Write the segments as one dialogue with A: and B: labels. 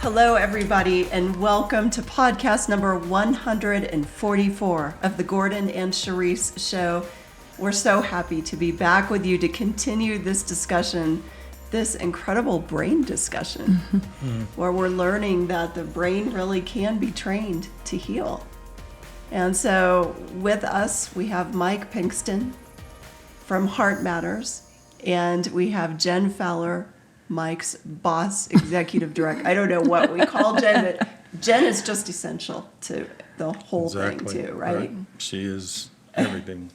A: Hello, everybody, and welcome to podcast number 144 of the Gordon and Charisse Show. We're so happy to be back with you to continue this discussion, this incredible brain discussion, where we're learning that the brain really can be trained to heal. And so with us, we have Mike Pinkston from Heart Matters, and we have Jen Fowler, Mike's boss, executive director. I don't know what we call Jen, but Jen is just essential to the whole thing too, right?
B: She is everything.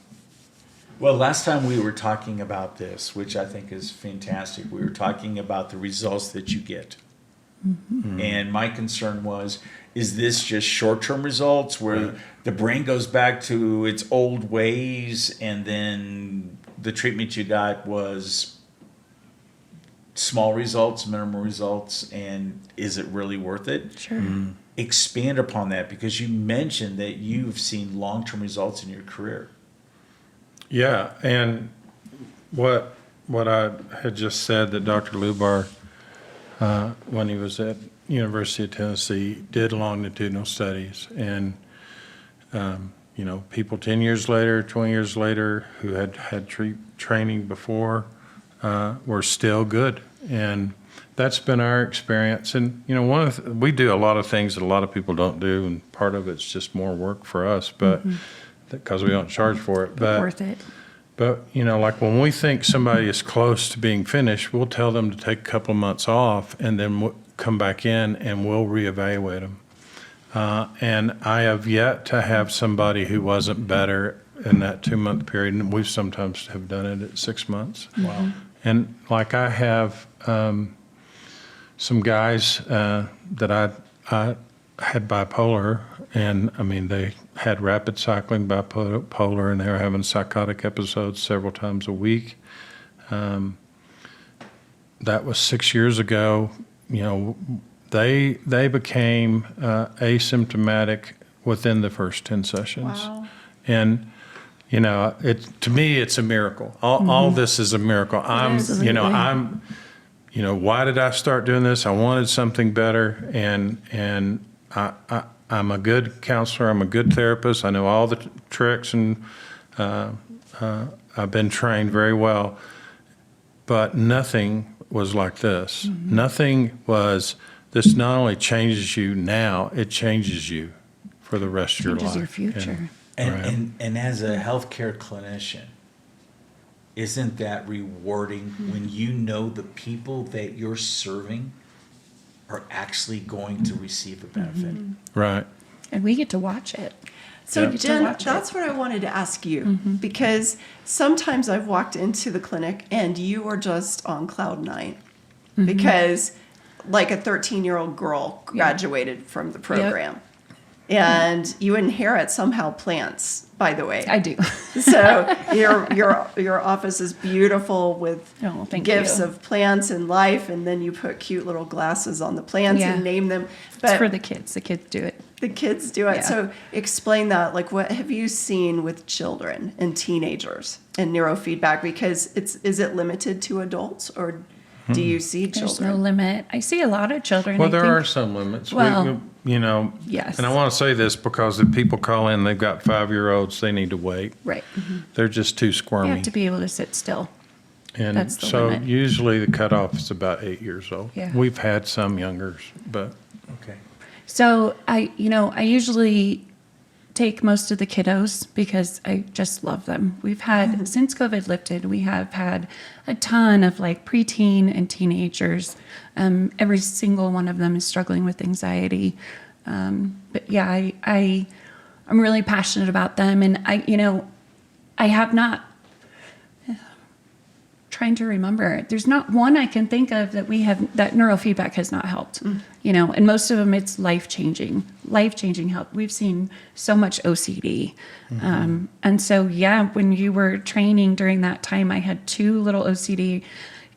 C: Well, last time we were talking about this, which I think is fantastic. We were talking about the results that you get. Mm-hmm. And my concern was, is this just short-term results where the brain goes back to its old ways and then the treatment you got was small results, minimal results, and is it really worth it?
D: Sure. Mm-hmm.
C: Expand upon that, because you mentioned that you've seen long-term results in your career.
B: Yeah, and what I had just said, that Dr. Lubar, when he was at University of Tennessee, did longitudinal studies, and people 10 years later, 20 years later, who had training before, were still good, and that's been our experience. And we do a lot of things that a lot of people don't do, and part of it's just more work for us, but because we don't charge for it. But
D: worth it.
B: But like when we think somebody is close to being finished, we'll tell them to take a couple of months off, and then we'll come back in and we'll reevaluate them. And I have yet to have somebody who wasn't better in that 2-month period, and we sometimes have done it at 6 months.
C: Wow.
B: And like I have some guys that I had bipolar, and they had rapid cycling bipolar, and they were having psychotic episodes several times a week. That was 6 years ago. They became asymptomatic within the first 10 sessions.
A: Wow.
B: And to me, it's a miracle. All this is a miracle. Why did I start doing this? I wanted something better, and I'm a good counselor. I'm a good therapist. I know all the tricks, and I've been trained very well. But nothing was like this. Mm-hmm. Nothing was. This not only changes you now, it changes you for the rest of your life.
D: Changes your future.
C: And as a healthcare clinician, isn't that rewarding when you know the people that you're serving are actually going to receive a benefit?
D: Mm-hmm.
B: Right.
D: And we get to watch it.
A: So Jen, that's what I wanted to ask you, because sometimes I've walked into the clinic and you are just on cloud 9 because like a 13-year-old girl graduated from the program. Yep. And you inherit somehow plants, by the way.
D: I do.
A: So your office is beautiful with gifts of plants and life, and then you put cute little glasses on the plants and name them.
D: But it's for the kids. The kids do it.
A: The kids do it.
D: Yeah.
A: So explain that. Like, what have you seen with children and teenagers and neurofeedback? Because is it limited to adults, or do you see children?
D: There's no limit. I see a lot of children.
B: Well, there are some limits.
D: Well,
B: yes. And I want to say this because if people call in, they've got 5-year-olds, they need to wait.
D: Right. Mm-hmm.
B: They're just too squirmy.
D: You have to be able to sit still.
B: And
D: that's the
B: so
D: limit.
B: Usually the cutoff is about 8 years old.
D: Yeah.
B: We've had some youngers, but
C: okay.
D: So I usually take most of the kiddos because I just love them. We've had, since COVID lifted, we have had a ton of like preteen and teenagers. Every single one of them is struggling with anxiety. But yeah, I'm really passionate about them. And I have not, trying to remember, there's not one I can think of that that neurofeedback has not helped, and most of them it's life-changing help. We've seen so much OCD. And so, when you were training during that time, I had 2 little OCD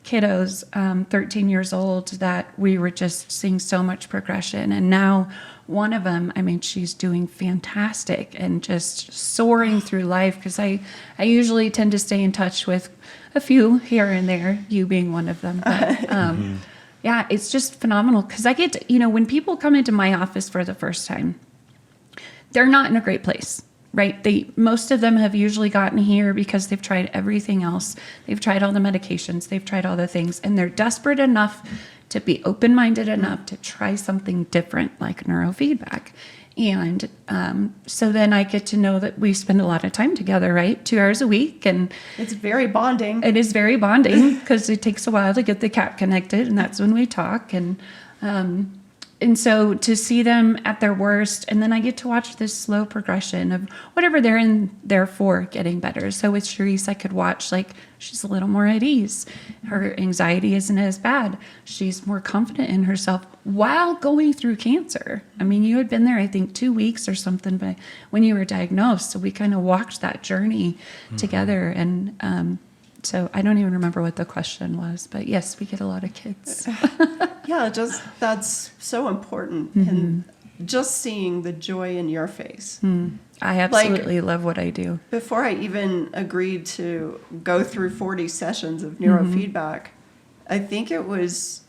D: kiddos, 13 years old, that we were just seeing so much progression. And now one of them, she's doing fantastic and just soaring through life, because I usually tend to stay in touch with a few here and there, you being one of them. But Yeah, it's just phenomenal because I get to, when people come into my office for the first time, they're not in a great place, right? Most of them have usually gotten here because they've tried everything else. They've tried all the medications, they've tried all the things, and they're desperate enough to be open-minded enough to try something different like neurofeedback. And so then I get to know that we spend a lot of time together, right? 2 hours a week. And
A: It's very bonding.
D: it is very bonding because it takes a while to get the cat connected. And that's when we talk. And so to see them at their worst, and then I get to watch this slow progression of whatever they're in there for getting better. So with Charisse, I could watch, like, she's a little more at ease. Her anxiety isn't as bad. She's more confident in herself while going through cancer. I mean, you had been there, I think, 2 weeks or something but when you were diagnosed. So we kind of walked that journey together. And so I don't even remember what the question was, but yes, we get a lot of kids.
A: Yeah, just that's so important. And just seeing the joy in your face.
D: I absolutely love what I do.
A: Before I even agreed to go through 40 sessions of neurofeedback, I think it was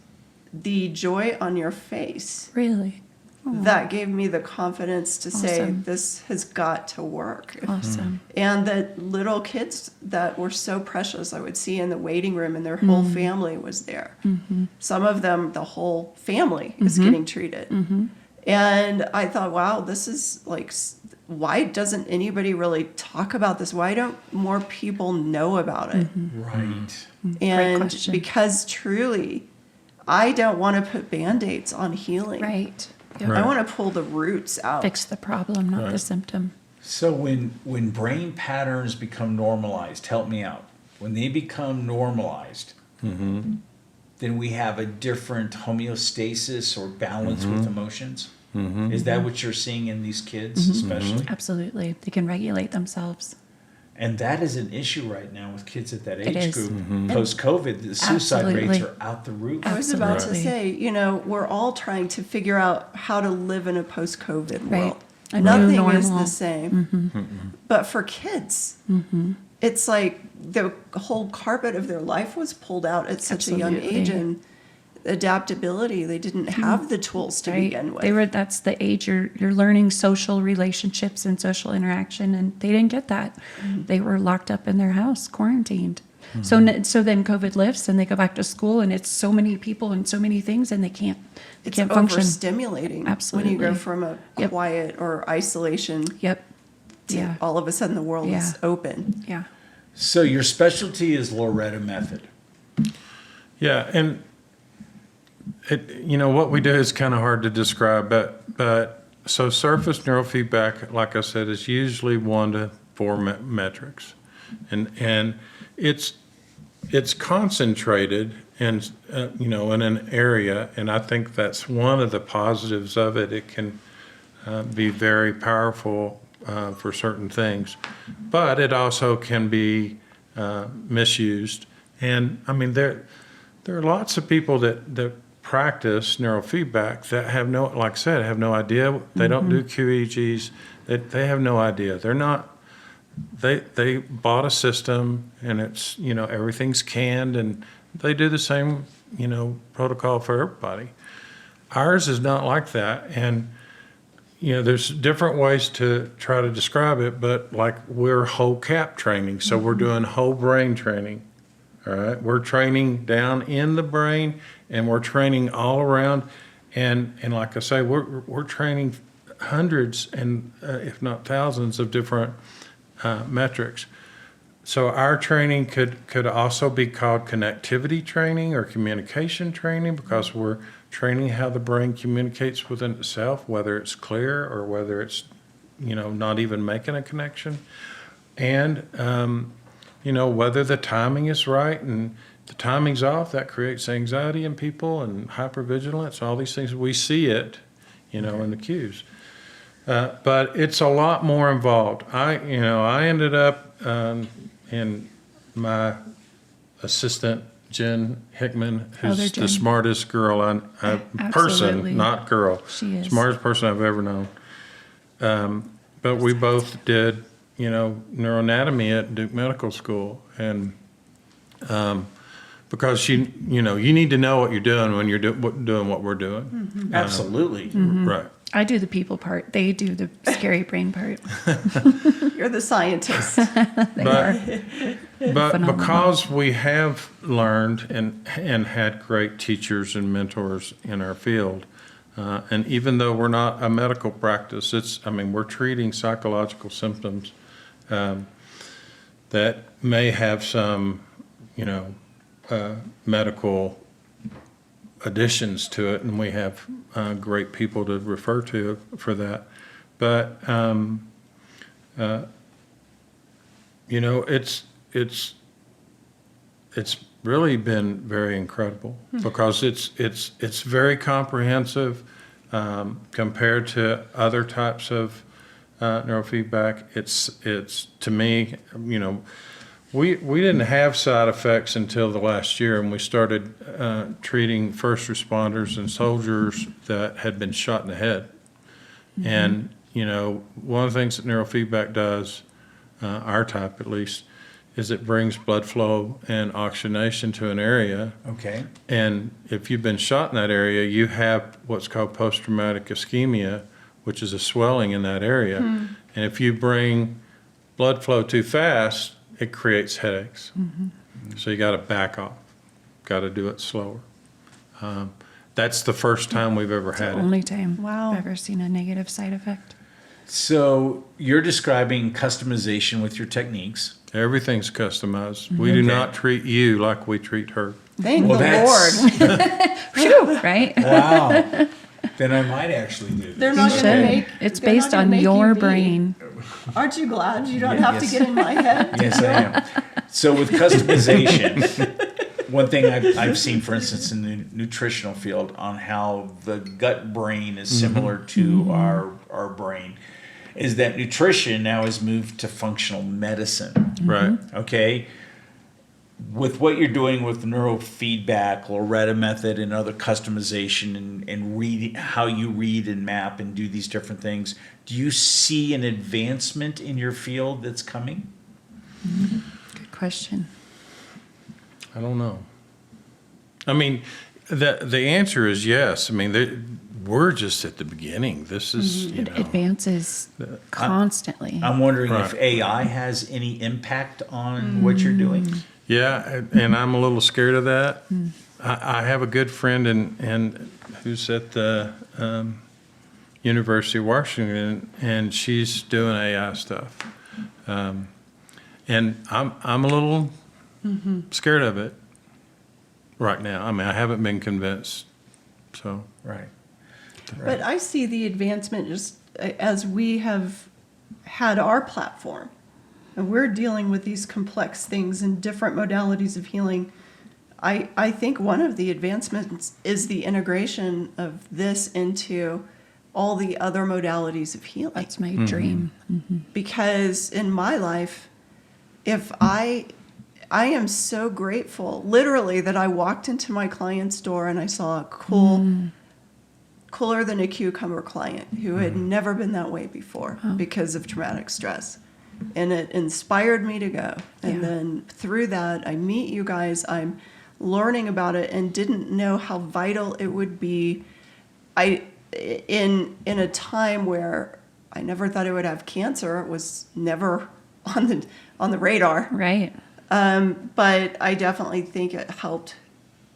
A: the joy on your face
D: Really?
A: that gave me the confidence to say,
D: Awesome.
A: this has got to work.
D: Awesome.
A: And the little kids that were so precious, I would see in the waiting room, and their whole family was there. Some of them, the whole family is getting treated. And I thought, wow, this is like, why doesn't anybody really talk about this? Why don't more people know about it?
C: Right.
A: And
D: question.
A: because truly, I don't want to put Band-Aids on healing.
D: Right. Yep.
B: Right.
A: I want to pull the roots out.
D: Fix the problem, not the symptom.
C: So when brain patterns become normalized, help me out. When they become normalized, then we have a different homeostasis or balance with emotions. Is that what you're seeing in these kids, especially?
D: Absolutely. They can regulate themselves.
C: And that is an issue right now with kids at that
D: It
C: age
D: is.
C: group. Post-COVID, the suicide rates
D: Absolutely.
C: are out the roof.
A: I was about to
D: Absolutely.
A: say, we're all trying to figure out how to live in a post-COVID
D: Right.
A: world.
D: A new
A: Nothing is
D: normal.
A: the same. But for kids, it's like the whole carpet of their life was pulled out at such a young
D: Absolutely.
A: age, and adaptability, they didn't have the tools to begin with.
D: That's the age you're learning social relationships and social interaction, and they didn't get that. They were locked up in their house, quarantined. So then COVID lifts and they go back to school, and it's so many people and so many things, and they can't
A: It's
D: function.
A: overstimulating when
D: Absolutely.
A: you go from a
D: Yep.
A: quiet or isolation
D: Yep.
A: to
D: Yeah.
A: all of a sudden the world
D: Yeah.
A: is open.
D: Yeah.
C: So your specialty is Loretta Method.
B: Yeah, and what we do is kind of hard to describe, but so surface neurofeedback, like I said, is usually 1 to 4 metrics, and it's concentrated in in an area, and I think that's one of the positives of it. It can be very powerful for certain things, but it also can be misused. And I mean, there are lots of people that practice neurofeedback that have like I said, have no idea. They don't do QEEGs. They have no idea. They're not. They bought a system, and it's everything's canned, and they do the same protocol for everybody. Ours is not like that, and there's different ways to try to describe it, but like we're whole cap training, so we're doing whole brain training. All right, we're training down in the brain, and we're training all around, and like I say, we're training hundreds and if not thousands of different metrics. So our training could also be called connectivity training or communication training, because we're training how the brain communicates within itself, whether it's clear or whether it's not even making a connection, and whether the timing is right, and the timing's off, that creates anxiety in people and hypervigilance, all these things. We see it, in the cues. But it's a lot more involved. I ended up in my assistant, Jen Hickman, who's
D: Jen.
B: the smartest girl,
D: Absolutely.
B: person, not girl.
D: She is.
B: Smartest person I've ever known. But we both did, neuroanatomy at Duke Medical School. And because you need to know what you're doing when you're doing what we're doing.
C: Absolutely.
B: Right.
D: I do the people part. They do the scary brain part.
A: You're the scientist.
B: But
D: Phenomenal.
B: because we have learned and had great teachers and mentors in our field, and even though we're not a medical practice, we're treating psychological symptoms that may have some, medical additions to it, and we have great people to refer to for that. But it's really been very incredible because it's very comprehensive compared to other types of neurofeedback. It's to me, we didn't have side effects until the last year, and we started treating first responders and soldiers that had been shot in the head. And one of the things that neurofeedback does, our type at least, is it brings blood flow and oxygenation to an area.
C: Okay.
B: And if you've been shot in that area, you have what's called post-traumatic ischemia, which is a swelling in that area. And if you bring blood flow too fast, it creates headaches. So you got to back off, got to do it slower. That's the first time we've ever
D: It's the
B: had it.
D: only time
A: Wow.
D: I've ever seen a negative side effect.
C: So you're describing customization with your techniques.
B: Everything's customized. We do
C: Okay.
B: not treat you like we treat her.
A: Thank
C: Well,
A: the
C: that's-
A: Lord.
D: Phew, right?
C: Wow. Then I might actually do this.
A: They're not
D: You
A: going to
D: should.
A: make.
D: It's
A: they're not
D: based
A: gonna
D: on
A: make
D: your
A: you be.
D: brain.
A: Aren't you glad you don't
C: Yeah,
A: have
C: yes.
A: to get in my head?
C: Yes, I am. So with customization, one thing I've seen, for instance, in the nutritional field, on how the gut brain is similar to our brain, is that nutrition now has moved to functional medicine.
B: Right.
C: Okay. With what you're doing with neurofeedback, Loretta Method, and other customization and reading, how you read and map and do these different things, do you see an advancement in your field that's coming?
D: Good question.
B: I don't know. I mean, the answer is yes. I mean, we're just at the beginning. This is,
D: It advances constantly.
C: I'm wondering
B: Right.
C: if AI has any impact on what you're doing.
B: Yeah, and I'm a little scared of that. I have a good friend and who's at the University of Washington, and she's doing AI stuff. And I'm a little scared of it right now. I mean, I haven't been convinced. So
C: Right.
A: But I see the advancement just as we have had our platform and we're dealing with these complex things and different modalities of healing. I think one of the advancements is the integration of this into all the other modalities of healing.
D: That's my dream.
A: Because in my life, if I am so grateful, literally, that I walked into my client's door and I saw a cooler than a cucumber client who had never been that way before because of traumatic stress. And it inspired me to go. And
D: Yeah.
A: then through that, I meet you guys. I'm learning about it and didn't know how vital it would be. In a time where I never thought I would have cancer. It was never on the radar.
D: Right.
A: But I definitely think it helped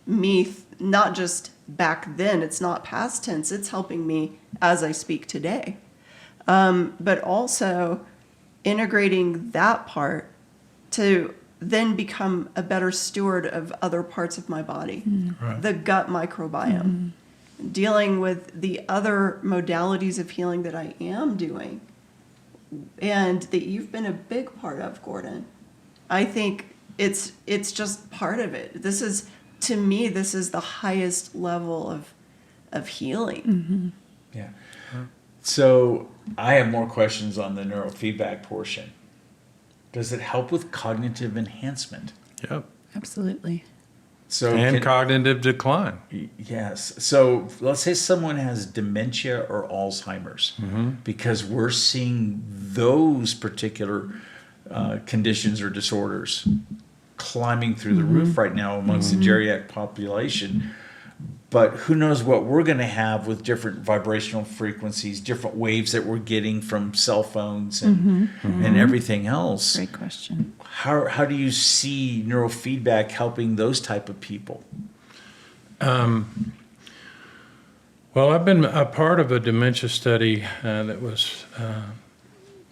A: me, not just back then, it's not past tense, it's helping me as I speak today. But also integrating that part to then become a better steward of other parts of my body, the gut microbiome, dealing with the other modalities of healing that I am doing and that you've been a big part of, Gordon. I think it's just part of it. This is, to me, this is the highest level of healing.
C: Yeah. So I have more questions on the neurofeedback portion. Does it help with cognitive enhancement?
B: yep.
D: Absolutely.
C: So
B: And cognitive decline.
C: yes. So let's say someone has dementia or Alzheimer's, because we're seeing those particular conditions or disorders climbing through the roof right now amongst the geriatric population. But who knows what we're going to have with different vibrational frequencies, different waves that we're getting from cell phones and everything else.
D: Great question.
C: How do you see neurofeedback helping those type of people?
B: Well, I've been a part of a dementia study that was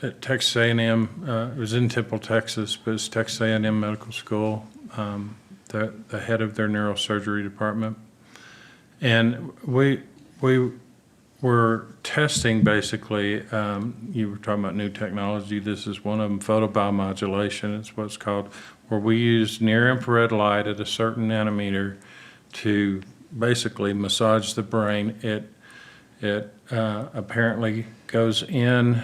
B: at Texas A&M. It was in Temple, Texas, but it's Texas A&M Medical School, the head of their neurosurgery department. And we were testing basically, you were talking about new technology. This is one of them, photobiomodulation. It's what's called, where we use near-infrared light at a certain nanometer to basically massage the brain. It apparently goes in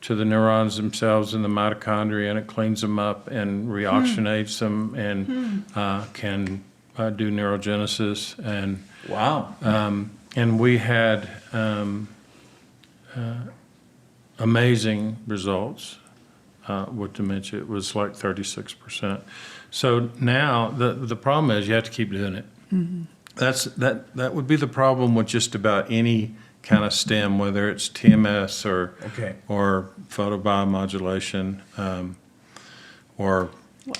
B: to the neurons themselves in the mitochondria, and it cleans them up and reoxygenates them and can do neurogenesis. And
C: Wow.
B: and we had amazing results with dementia. It was like 36%. So now the problem is you have to keep doing it. That would be the problem with just about any kind of STEM, whether it's TMS or photobiomodulation or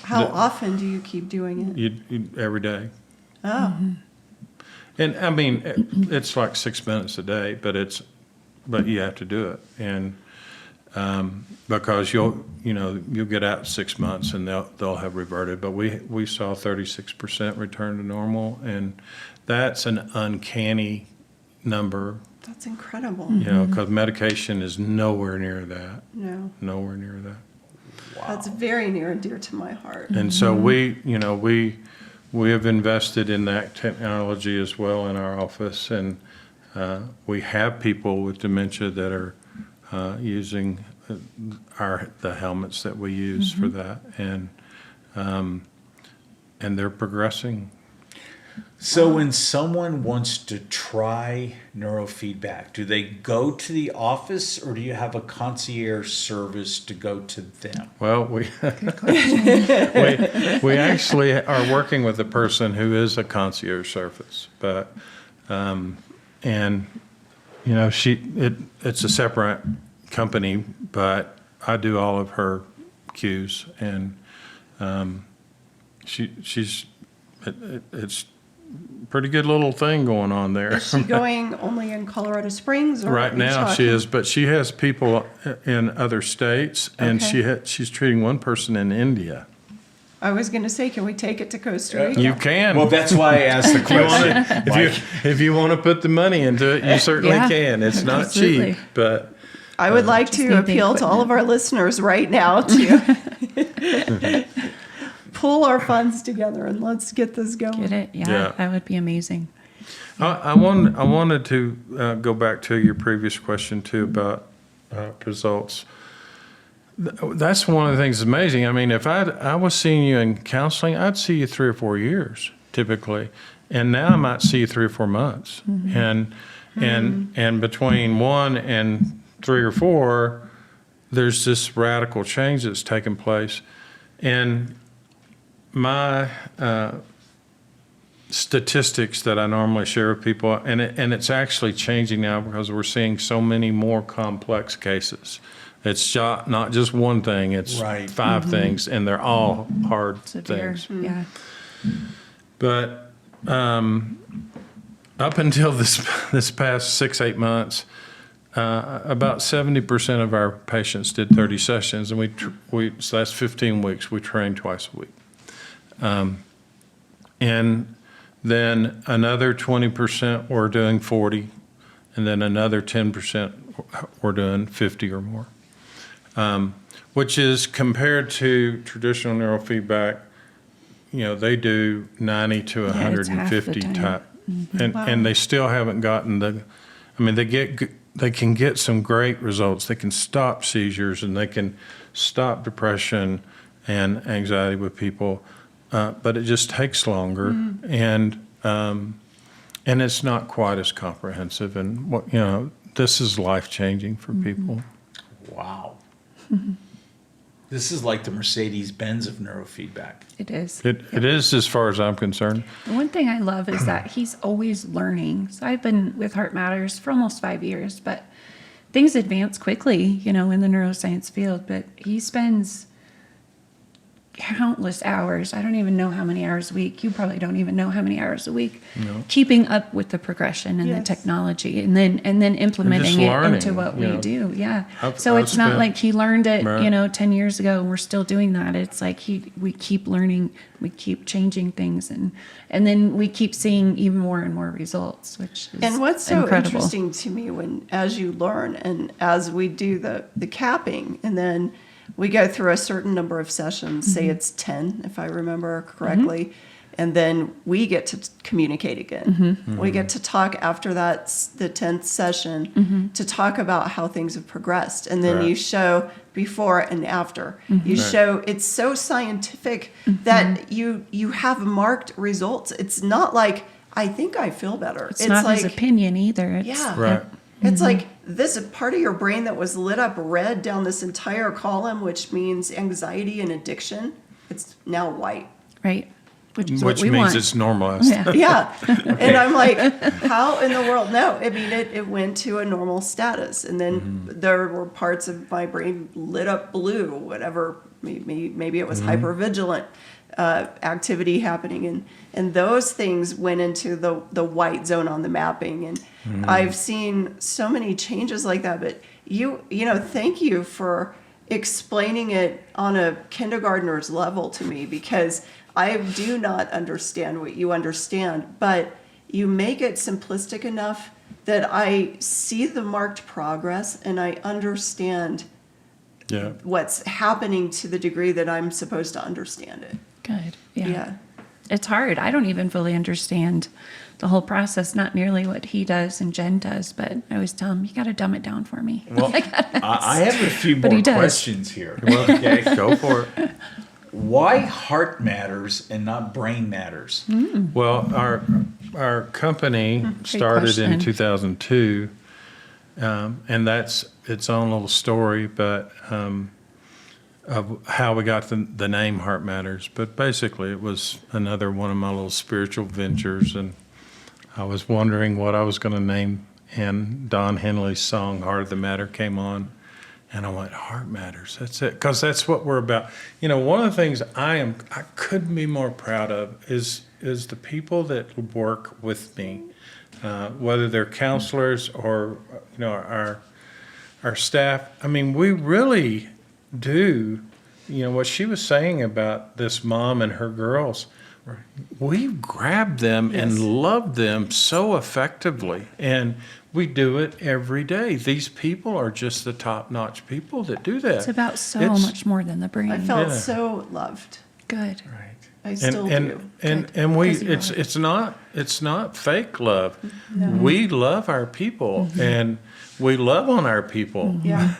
A: How often do you keep doing it?
B: every day.
A: Oh,
B: And I mean, it's like 6 minutes a day, but you have to do it, and because you'll get out 6 months and they'll have reverted. But we saw 36% return to normal, and that's an uncanny number.
A: that's incredible.
B: Because medication is nowhere near that.
A: No,
B: Nowhere near that.
A: that's very near and dear to my heart.
B: And so we have invested in that technology as well in our office, and we have people with dementia that are using the helmets that we use for that, and they're progressing.
C: So when someone wants to try neurofeedback, do they go to the office or do you have a concierge service to go to them?
B: Well, we actually are working with a person who is a concierge service, but it's a separate company, but I do all of her cues, and it's pretty good little thing going on there.
A: Is she going only in Colorado Springs? Or
B: Right now she is, but she has people in other states, and
A: Okay.
B: she's treating one person in India.
A: I was going to say, can we take it to Costa Rica?
B: You can.
C: Well, that's why I asked the question.
B: if you want to put the money into it, you certainly
D: Yeah,
B: can. It's not
D: absolutely.
B: cheap, but
A: I would like
D: Just
A: to
D: need the
A: appeal to all of our listeners right now to pull our funds together and let's get this going.
D: Get it? Yeah,
B: Yeah.
D: that would be amazing.
B: I wanted to go back to your previous question too about results. That's one of the things that's amazing. I mean, if I was seeing you in counseling, I'd see you 3 or 4 years typically, and now I might see you 3 or 4 months, and between 1 and 3 or 4, there's this radical change that's taken place, and my statistics that I normally share with people, and it's actually changing now because we're seeing so many more complex cases. It's not just one thing, it's
C: Right.
B: 5 things, and they're all hard
D: Severe.
B: things.
D: Yeah.
B: But up until this past 6-8 months, about 70% of our patients did 30 sessions, and so that's 15 weeks. We train twice a week. And then another 20% were doing 40, and then another 10% were doing 50 or more, which is compared to traditional neurofeedback. They do 90 to
D: Yeah, it's half the
B: 150
D: time.
B: type,
A: Wow.
B: and they still haven't gotten they can get some great results. They can stop seizures, and they can stop depression and anxiety with people. But it just takes longer, and it's not quite as comprehensive. And this is life changing for people.
C: Wow. This is like the Mercedes-Benz of neurofeedback.
D: It is.
B: It is, as far as I'm concerned.
D: The one thing I love is that he's always learning. So I've been with Heart Matters for almost 5 years, but things advance quickly, you know, in the neuroscience field. But he spends countless hours. I don't even know how many hours a week. You probably don't even know how many hours a week.
B: No.
D: Keeping up with the progression and the
A: Yes.
D: technology, and then implementing it
B: learning,
D: into what we
B: you know.
D: do. Yeah.
B: I've
D: It's not
B: spent-
D: like he learned it,
B: Right.
D: you know, 10 years ago, and we're still doing that. It's like we keep learning, we keep changing things, and then we keep seeing even more and more results, which is
A: And what's so
D: incredible.
A: interesting to me, when as you learn and as we do the capping, and then we go through a certain number of sessions, say it's 10 if I remember correctly, and then we get to communicate again. We get to talk after the 10th session to talk about how things have progressed, and then
B: Right.
A: you show before and after. You
B: Right.
A: show it's so scientific that you have marked results. It's not like, I think I feel better.
D: It's not
A: like,
D: his opinion either. It's,
A: yeah.
B: Right.
A: It's like this part of your brain that was lit up red down this entire column, which means anxiety and addiction. It's now white.
D: Right. Which is
B: Which
D: what we
B: means
D: want.
B: it's normalized.
D: Yeah.
A: Yeah. And I'm like, how in the world? No, I mean, it went to a normal status. And then there were parts of my brain lit up blue, whatever, maybe it was hypervigilant activity happening. And those things went into the white zone on the mapping. And I've seen so many changes like that. But you know, thank you for explaining it on a kindergartner's level to me, because I do not understand what you understand, but you make it simplistic enough that I see the marked progress and I understand
B: Yeah.
A: what's happening to the degree that I'm supposed to understand it.
D: Good. Yeah.
A: Yeah.
D: It's hard. I don't even fully understand the whole process, not nearly what he does and Jen does, but I always tell him, you got to dumb it down for me.
C: Well, I have a few
D: But
C: more
D: he does.
C: questions here.
B: Well,
C: Okay.
B: go for it.
C: Why heart matters and not brain matters?
B: Well, our company started in
D: question.
B: 2002, and that's its own little story, but of how we got the name Heart Matters. But basically, it was another one of my little spiritual ventures, and I was wondering what I was going to name, and Don Henley's song "Heart of the Matter" came on. And I went, Heart Matters. That's it, because that's what we're about. You know, one of the things I couldn't be more proud of is the people that work with me, whether they're counselors or our staff. I mean, we really do. You know what she was saying about this mom and her girls. We grab them
A: Yes.
B: and love them so effectively, and we do it every day. These people are just the top-notch people that do that.
D: It's about so
B: It's-
D: much more than the brain.
A: I felt
B: Yeah.
A: so loved.
D: Good.
C: Right.
A: I still do.
B: And we
D: Because you
B: it's not fake love. We love our people, and we love on our people.
A: Yeah.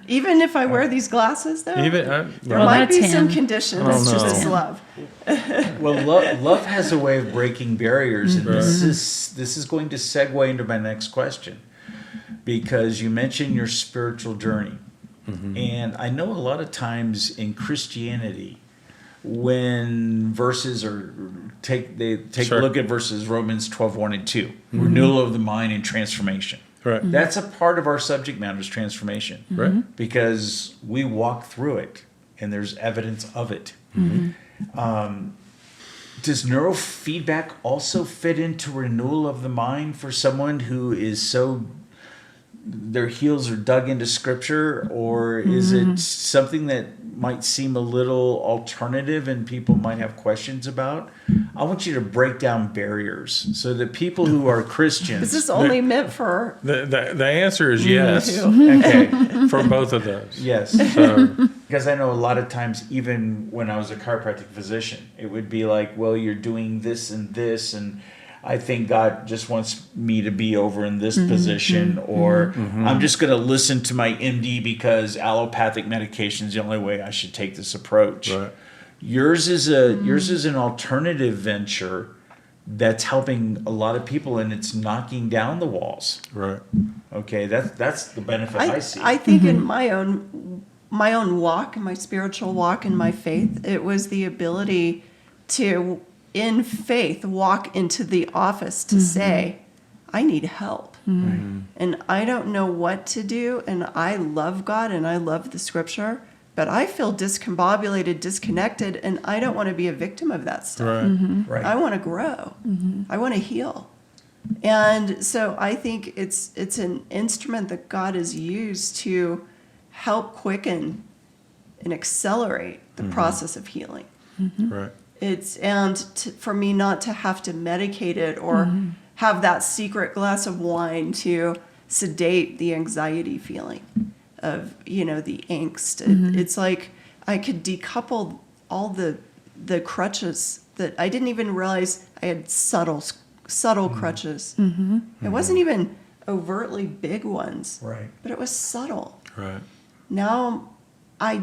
A: Even if I wear these glasses, though,
B: Even
A: there
D: Well,
A: might be
D: that's
A: some
D: him.
A: conditions
B: Oh,
A: to
B: no.
A: this love.
C: Well, love has a way of breaking barriers, and this is going to segue into my next question, because you mentioned your spiritual journey, and I know a lot of times in Christianity, when verses are take
B: Sure.
C: a look at verses Romans 12:1 and 2, renewal of the mind and transformation.
B: Right.
C: That's a part of our subject matter is transformation,
B: Right.
C: because we walk through it and there's evidence of it. Does neurofeedback also fit into renewal of the mind for someone who is so their heels are dug into scripture, or is it something that might seem a little alternative and people might have questions about? I want you to break down barriers so that people who are Christians.
A: Is this only meant for?
B: The answer is yes
C: Okay.
B: for both of those.
C: Yes.
B: So,
C: Because I know a lot of times, even when I was a chiropractic physician, it would be like, well, you're doing this and this, and I think God just wants me to be over in this position, or I'm just going to listen to my MD because allopathic medication is the only way I should take this approach.
B: Right.
C: Yours is an alternative venture that's helping a lot of people, and it's knocking down the walls.
B: right.
C: Okay, that's the benefit I see.
A: I think in my own my own walk, my spiritual walk and my faith. It was the ability to, in faith, walk into the office to say, I need help. And I don't know what to do. And I love God and I love the scripture, but I feel discombobulated, disconnected, and I don't want to be a victim of that stuff.
B: Right.
C: Right.
A: I want to grow. I want to heal. And so I think it's an instrument that God has used to help quicken and accelerate the process of healing.
B: Right.
A: For me not to have to medicate it or have that secret glass of wine to sedate the anxiety feeling of, the angst. It's like I could decouple all the crutches that I didn't even realize I had subtle crutches. It wasn't even overtly big ones,
C: Right.
A: but it was subtle.
B: Right.
A: Now I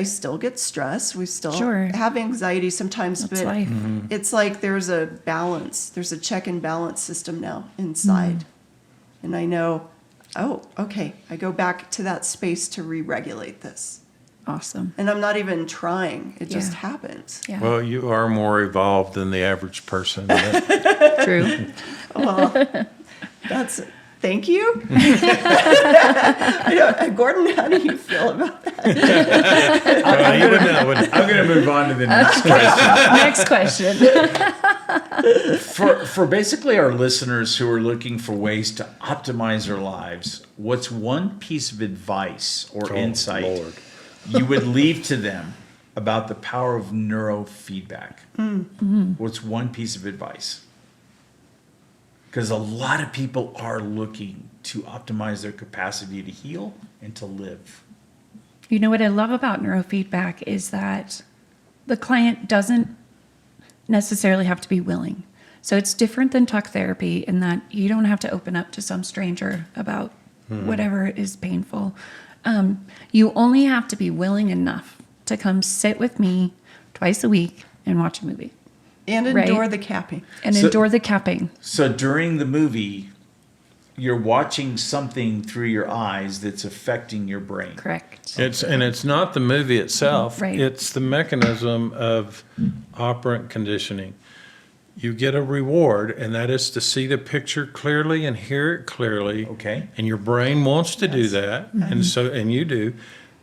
A: still get stressed. We still
D: Sure.
A: have anxiety sometimes,
D: That's
A: but
D: life.
A: it's like there's a balance. There's a check and balance system now inside. And I know, okay, I go back to that space to re-regulate this.
D: Awesome.
A: And I'm not even trying. It just
D: Yeah.
A: happens.
D: Yeah.
B: Well, you are more evolved than the average person.
D: True.
A: Well, thank you. Gordon, how do you feel about that?
C: I'm going to move on to the next question.
D: Next question.
C: For basically our listeners who are looking for ways to optimize their lives, what's one piece of advice or insight
B: Lord.
C: you would leave to them about the power of neurofeedback? What's one piece of advice? Because a lot of people are looking to optimize their capacity to heal and to live.
D: You know what I love about neurofeedback is that the client doesn't necessarily have to be willing. So it's different than talk therapy in that you don't have to open up to some stranger about whatever is painful. You only have to be willing enough to come sit with me twice a week and watch a movie.
A: And
D: Right.
A: endure the capping.
D: And endure the capping.
C: So during the movie, you're watching something through your eyes that's affecting your brain.
D: Correct.
B: It's not the movie itself.
D: Right.
B: It's the mechanism of operant conditioning. You get a reward, and that is to see the picture clearly and hear it clearly.
C: Okay.
B: And your brain wants to do that, and you do.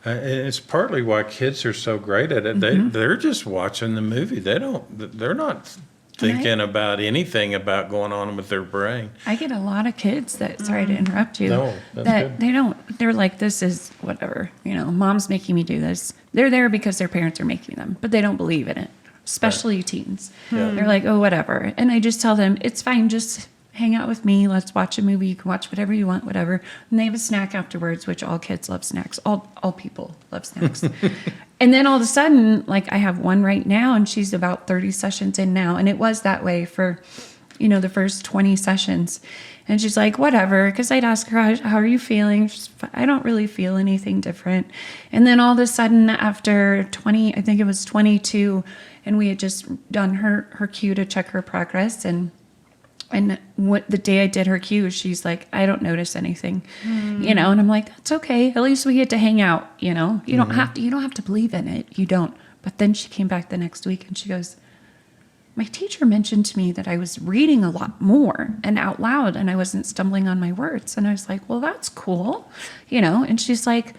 B: And it's partly why kids are so great at it. They're just watching the movie. They're not thinking about anything about going on with their brain.
D: I get a lot of kids that, sorry to interrupt you,
B: No, that's
D: that
B: good.
D: they're like, this is whatever, mom's making me do this. They're there because their parents are making them, but they don't believe in it, especially teens. They're like, oh, whatever. And I just tell them, it's fine, just hang out with me. Let's watch a movie. You can watch whatever you want, whatever. And they have a snack afterwards, which all kids love snacks. All people love snacks. And then all of a sudden, like I have one right now and she's about 30 sessions in now. And it was that way for, the first 20 sessions. And she's like, whatever. Because I'd ask her, how are you feeling? I don't really feel anything different. And then all of a sudden after 20, I think it was 22, and we had just done her cue to check her progress. And what the day I did her cue, she's like, I don't notice anything, and I'm like, that's okay. At least we get to hang out, You don't have to believe in it. You don't. But then she came back the next week and she goes, my teacher mentioned to me that I was reading a lot more and out loud and I wasn't stumbling on my words. And I was like, well, that's cool, and she's like,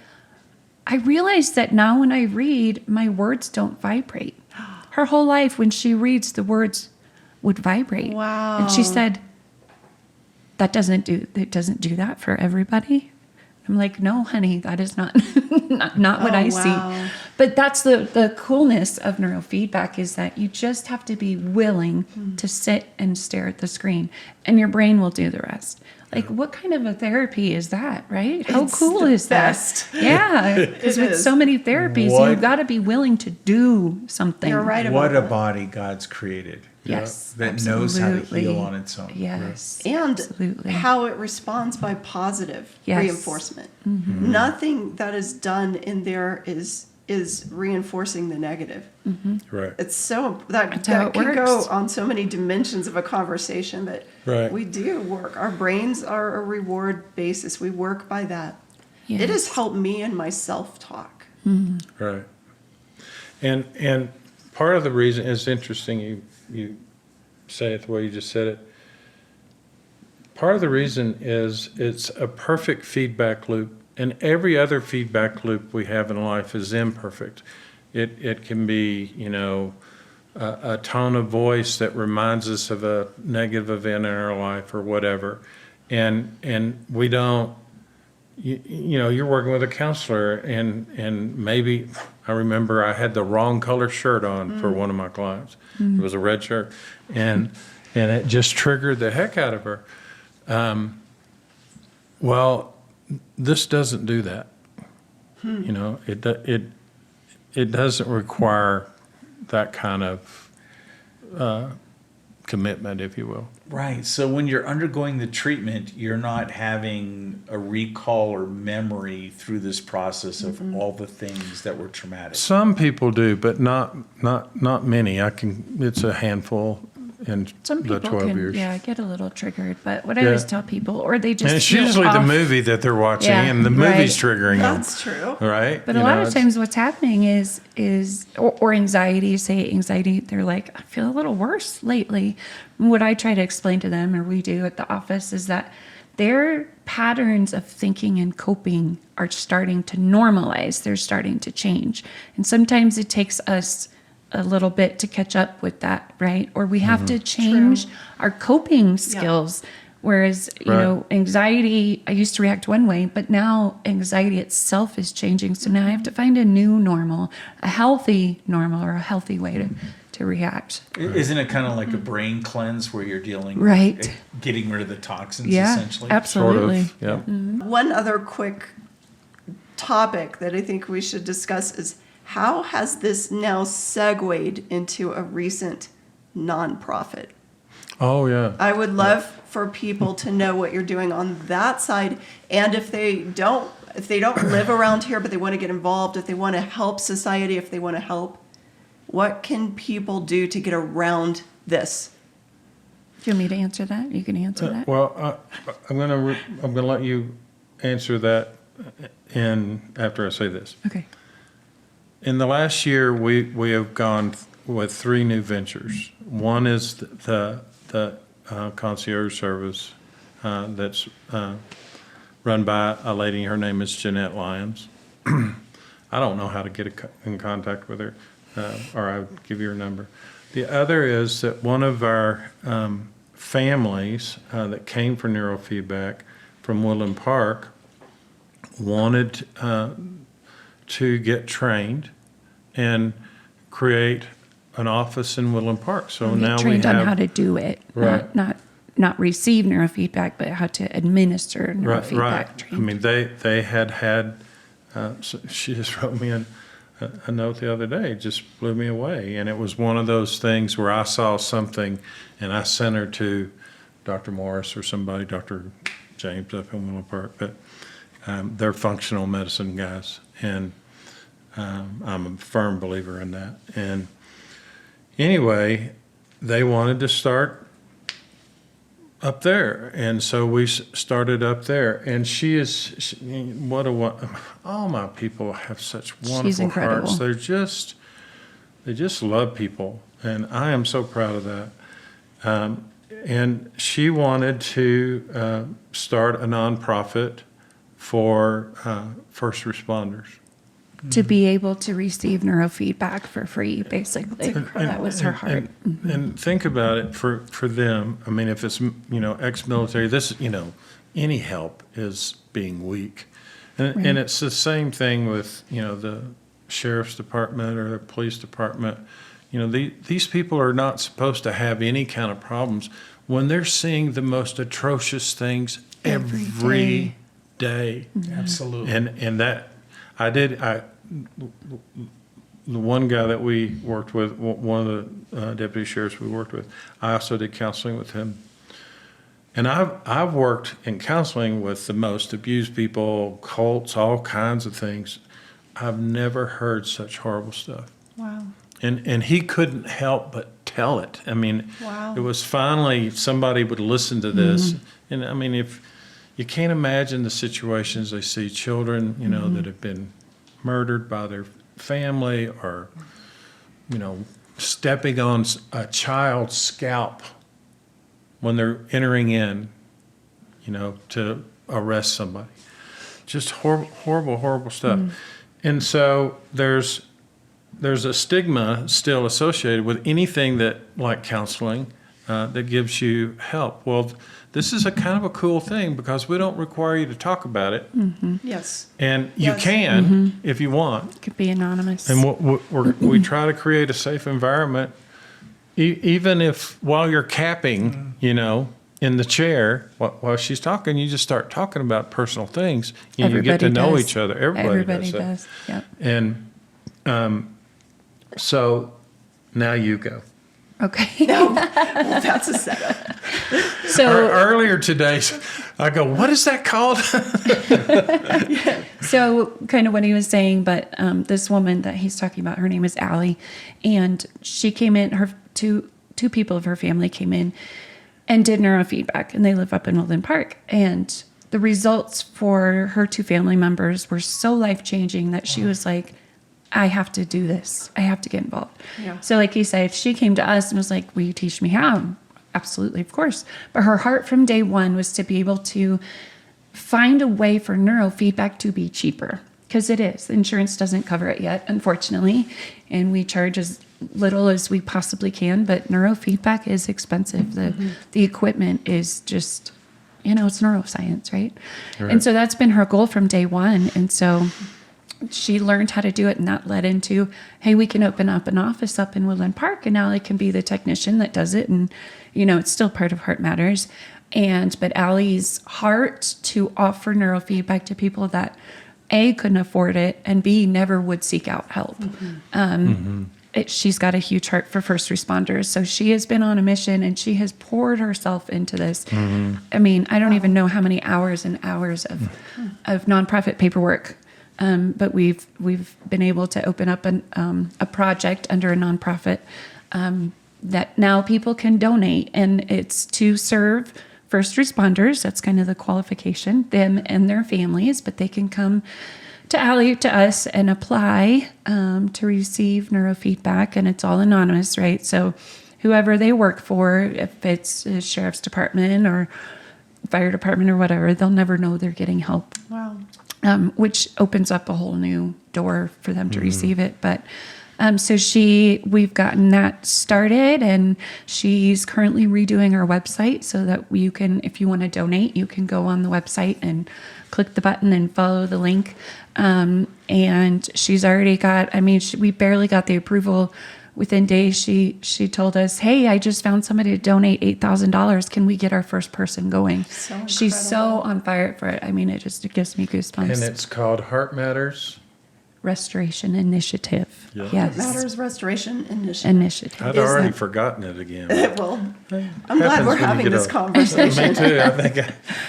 D: I realized that now when I read, my words don't vibrate. Her whole life, when she reads, the words would vibrate.
A: Wow.
D: And she said, it doesn't do that for everybody. I'm like, no, honey, that is not not what I see. But that's the coolness of neurofeedback, is that you just have to be willing to sit and stare at the screen, and your brain will do the rest. Like, what kind of a therapy is that, right? How
A: It's
D: cool
A: the
D: is
A: best.
D: that? Yeah, because with
A: is.
D: so many therapies,
C: What-
D: you've got to be willing to do something.
A: You're right about
C: What a
A: that.
C: body God's created
D: Yes,
C: that knows how to
D: absolutely.
C: heal on its own.
D: Yes,
A: And
D: absolutely.
A: how it responds by positive
D: Yes.
A: reinforcement. Nothing that is done in there is reinforcing the negative.
B: Right.
A: It's so that
D: That's how it
A: can
D: works.
A: go on so many dimensions of a conversation, but
B: Right.
A: we do work. Our brains are a reward basis. We work by that. It has helped me in my self-talk.
B: Right. And part of the reason, it's interesting you say it the way you just said it. Part of the reason is it's a perfect feedback loop, and every other feedback loop we have in life is imperfect. It can be, a tone of voice that reminds us of a negative event in our life or whatever. And we don't, you're working with a counselor and maybe, I remember I had the wrong color shirt on for one of my clients. It was a red shirt. And it just triggered the heck out of her. Well, this doesn't do that. It doesn't require that kind of commitment, if you will.
C: Right. So when you're undergoing the treatment, you're not having a recall or memory through this process of all the things that were traumatic.
B: Some people do, but not many. It's a handful in
D: Some
B: the
D: people
B: 12 years.
D: get a little triggered, but what I always tell people, or they just
B: And it's
D: feel
B: usually the
D: off.
B: movie that they're watching,
D: Yeah,
B: and the movie's triggering
A: That's true.
B: them. Right?
D: But a lot of times what's happening is or anxiety, they're like, I feel a little worse lately. And what I try to explain to them, or we do at the office, is that their patterns of thinking and coping are starting to normalize. They're starting to change. And sometimes it takes us a little bit to catch up with that, right? Or we have to change our coping skills. Whereas, anxiety, I used to react one way, but now anxiety itself is changing. So now I have to find a new normal, a healthy normal, or a healthy way to react.
C: Isn't it kind of like a brain cleanse where you're dealing
D: Right.
C: with getting rid of the toxins,
D: Yeah,
C: essentially?
D: absolutely.
B: Sort of, yeah.
A: One other quick topic that I think we should discuss is how has this now segued into a recent nonprofit?
B: Oh, yeah.
A: I would love for people to know what you're doing on that side, and if they don't live around here but they want to get involved, if they want to help society, if they want to help, what can people do to get around this?
D: Do you want me to answer that? You can answer that.
B: Well, I'm gonna let you answer that after I say this.
D: Okay.
B: In the last year, we have gone with 3 new ventures. One is the concierge service that's run by a lady. Her name is Jeanette Lyons. I don't know how to get in contact with her, or I'll give you her number. The other is that one of our families that came for neurofeedback from Woodland Park wanted to get trained and create an office in Woodland Park. So now we
D: trained
B: have
D: on how to do it,
B: Right.
D: not receive neurofeedback, but how to administer neurofeedback
B: right.
D: training.
B: I mean, they had. So she just wrote me a note the other day. It just blew me away, and it was one of those things where I saw something, and I sent her to Dr. Morris or somebody, Dr. James up in Woodland Park, but they're functional medicine guys, and I'm a firm believer in that. And anyway, they wanted to start up there, and so we started up there. And all my people have such wonderful
D: incredible.
B: hearts. They just love people, and I am so proud of that. And she wanted to start a nonprofit for first responders.
D: To be able to receive neurofeedback for free, basically. That was her heart.
B: And think about it for them. I mean, if it's, ex-military, this, any help is being weak. And it's the same thing with, the sheriff's department or the police department. These people are not supposed to have any kind of problems when they're seeing the most atrocious things every day.
C: Absolutely.
B: And that, the one guy that we worked with, one of the deputy sheriffs we worked with, I also did counseling with him. And I've worked in counseling with the most abused people, cults, all kinds of things. I've never heard such horrible stuff.
D: Wow.
B: And he couldn't help but tell it. I mean,
A: Wow.
B: It was finally somebody would listen to this. And I mean, if you can't imagine the situations. They see children, that have been murdered by their family, or, stepping on a child's scalp when they're entering in, to arrest somebody. Just horrible, horrible stuff. And so there's a stigma still associated with anything that, like counseling, that gives you help. Well, this is a kind of a cool thing because we don't require you to talk about it.
A: Yes.
B: And you
A: Yes.
B: can if you want.
D: It could be anonymous.
B: And we try to create a safe environment, even if while you're capping, in the chair, while she's talking, you just start talking about personal things. You get to know each other. Everybody
D: does. Yep.
B: And so now you go.
D: Okay.
A: Well, that's a setup.
D: So
B: Earlier today, I go, what is that called?
D: So kind of what he was saying, but this woman that he's talking about, her name is Allie, and she came in, her two people of her family came in and did neurofeedback, and they live up in Woodland Park. And the results for her two family members were so life-changing that she was like, I have to do this. I have to get involved.
A: Yeah.
D: So like you said, she came to us and was like, will you teach me how? Absolutely, of course. But her heart from day one was to be able to find a way for neurofeedback to be cheaper, because it is. Insurance doesn't cover it yet, unfortunately, and we charge as little as we possibly can, but neurofeedback is expensive. The equipment is just, it's neuroscience, right? And so that's been her goal from day one. And so she learned how to do it, and that led into, hey, we can open up an office up in Woodland Park, and Allie can be the technician that does it. And, it's still part of Heart Matters. But Allie's heart to offer neurofeedback to people that A, couldn't afford it, and B, never would seek out help. She's got a huge heart for first responders. So she has been on a mission, and she has poured herself into this. I mean, I don't even know how many hours and hours of nonprofit paperwork. But we've been able to open up a project under a nonprofit that now people can donate, and it's to serve first responders. That's kind of the qualification, them and their families, but they can come to Allie, to us, and apply to receive neurofeedback, and it's all anonymous, right? So whoever they work for, if it's a sheriff's department or fire department or whatever, they'll never know they're getting help.
A: Wow.
D: Which opens up a whole new door for them to receive it. But so we've gotten that started, and she's currently redoing our website so that you can, if you want to donate, you can go on the website and click the button and follow the link. And she's already got, we barely got the approval. Within days, she told us, hey, I just found somebody to donate $8,000. Can we get our first person going?
A: So
D: She's so
A: incredible.
D: on fire for it. It gives me goosebumps.
B: And it's called Heart Matters.
D: Restoration Initiative.
B: Yeah.
D: Yes.
A: Matters Restoration Initiative.
D: Initiative.
B: I'd
A: Is
B: already
A: that-
B: forgotten it again.
A: Well, I'm glad we're having this conversation.
B: Me too. I think.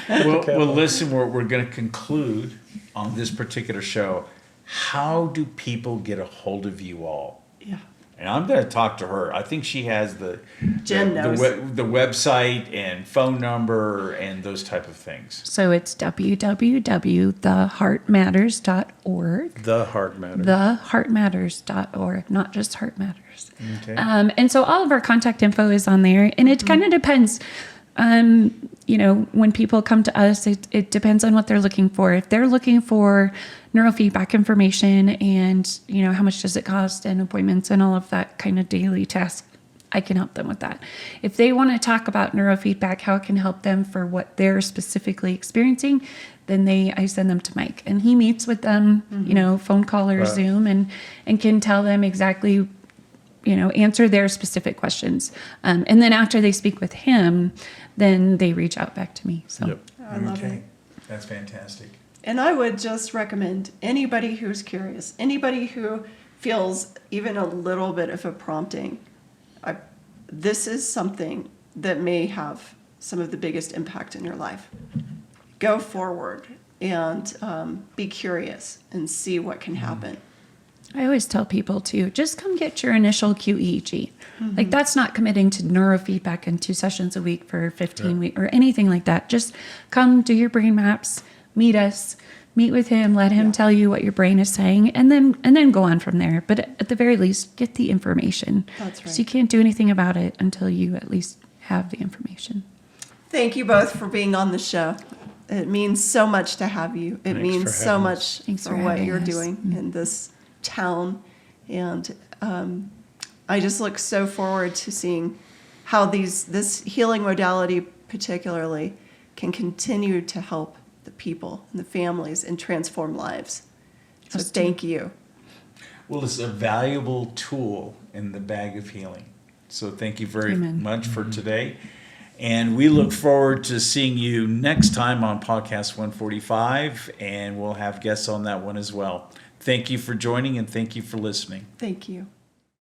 C: Well, listen, we're going to conclude on this particular show. How do people get a hold of you all?
A: Yeah.
C: And I'm going to talk to her. I think she has the
A: Jen knows.
C: the website and phone number and those type of things.
D: So it's www.theheartmatters.org.
B: The Heart Matters.
D: Theheartmatters.org, not just Heart Matters.
C: Okay.
D: And so all of our contact info is on there, and it kind of depends. When people come to us, it depends on what they're looking for. If they're looking for neurofeedback information and, how much does it cost and appointments and all of that kind of daily tasks, I can help them with that. If they want to talk about neurofeedback, how it can help them for what they're specifically experiencing, then I send them to Mike, and he meets with them, phone call or Zoom, and can tell them exactly, answer their specific questions. And then after they speak with him, then they reach out back to me. So.
B: Yep.
A: I love it.
C: That's fantastic.
A: And I would just recommend anybody who's curious, anybody who feels even a little bit of a prompting, this is something that may have some of the biggest impact in your life. Go forward and be curious and see what can happen.
D: I always tell people to just come get your initial QEEG. Like that's not committing to neurofeedback in 2 sessions a week for 15 weeks or anything like that. Just come do your brain maps, meet us, meet with him, let him tell you what your brain is saying, and then go on from there. But at the very least, get the information.
A: That's right.
D: So you can't do anything about it until you at least have the information.
A: Thank you both for being on the show. It means so much to have you. It
B: Thanks
A: means
B: for
A: so
B: having
A: much
D: Thanks
A: for
D: for
A: what
D: having
A: you're
D: us.
A: doing in this town. And I just look so forward to seeing how this healing modality particularly can continue to help the people and the families and transform lives. So
D: Us too.
A: thank you.
C: Well, it's a valuable tool in the bag of healing. So thank you very
D: Amen.
C: much for today. And we look forward to seeing you next time on Podcast 145, and we'll have guests on that one as well. Thank you for joining, and thank you for listening.
A: Thank you.